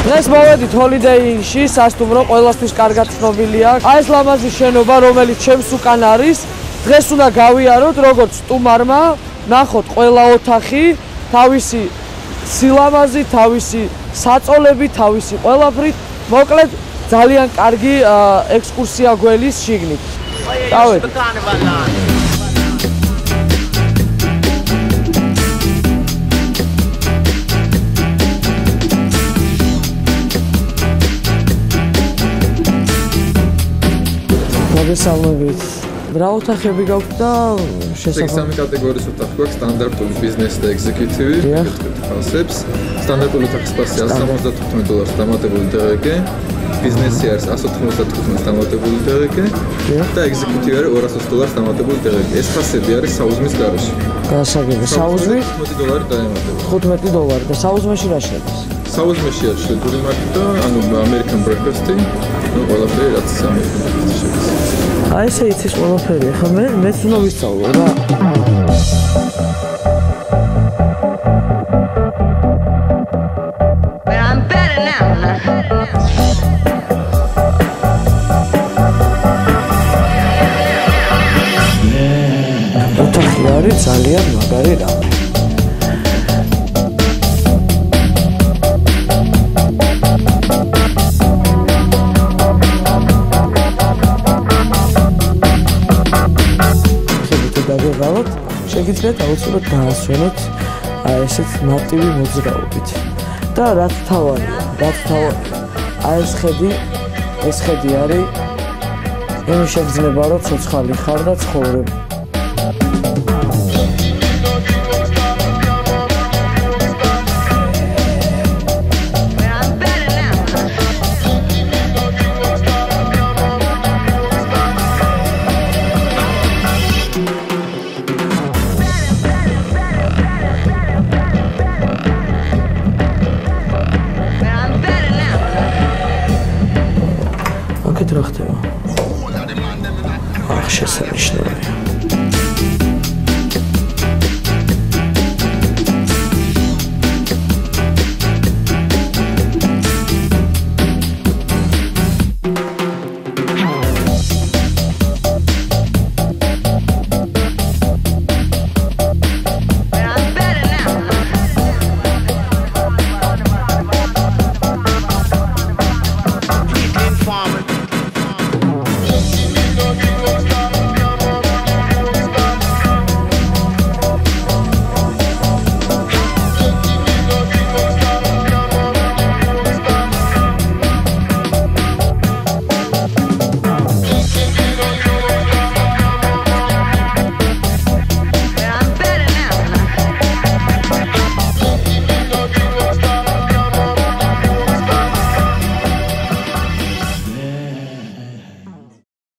დღეს მოვედით ჰოლიდეიში, სასტუმრო ყველასთვის კარგად ცნობილია. აი ეს ლამაზი შენობა, რომელიც ჩემს უკან არის, დღეს უნდა გავიაროთ როგორც სტუმარმა, ნახოთ ყველა ოთახი, თავისი სილამაზი, თავისი საწოლები, თავისი ყველაფრით. მოკლედ ძალიან კარგი ექსკურსია გველის შიგნით. დავედით. მოგესალმებით. რა ოთახები გაქვთ და შესაძლოა კატეგორიის ოთახი გვაქვს სტანდარტული ბიზნესი და ეგზეკუტივი, ხალხებს. სტანდარტული ოთახის ფასი $175 დამატებული დღე, ბიზნესი არის $195 დამატებული დღე და ეგზეკუტივი არის $200 დამატებული დღე. ეს ფასები არის საუზმის გარეშე. გასაგები, საუზმი $15 დაემატება. $15 და საუზმეში რა შედის? საუზმეში არის შვედური მარკა და American breakfast-ი, ყველაფერი რაც American breakfast-ი შედის. აი ესე იცის ყველაფერი, ხა მეც უნდა ვისწავლო რა. ოთახი არის ძალიან მაგარი რამე. გავიღავთ, შეგიძლიათ აუცილებლად დაასვენოთ აი ესეთ ნატივი მოძრაობით. და რაც თავარია, აი ეს ხედი არის იმის შეგრძნება, რომ ცოცხალი ხარ და ცხოვრებ.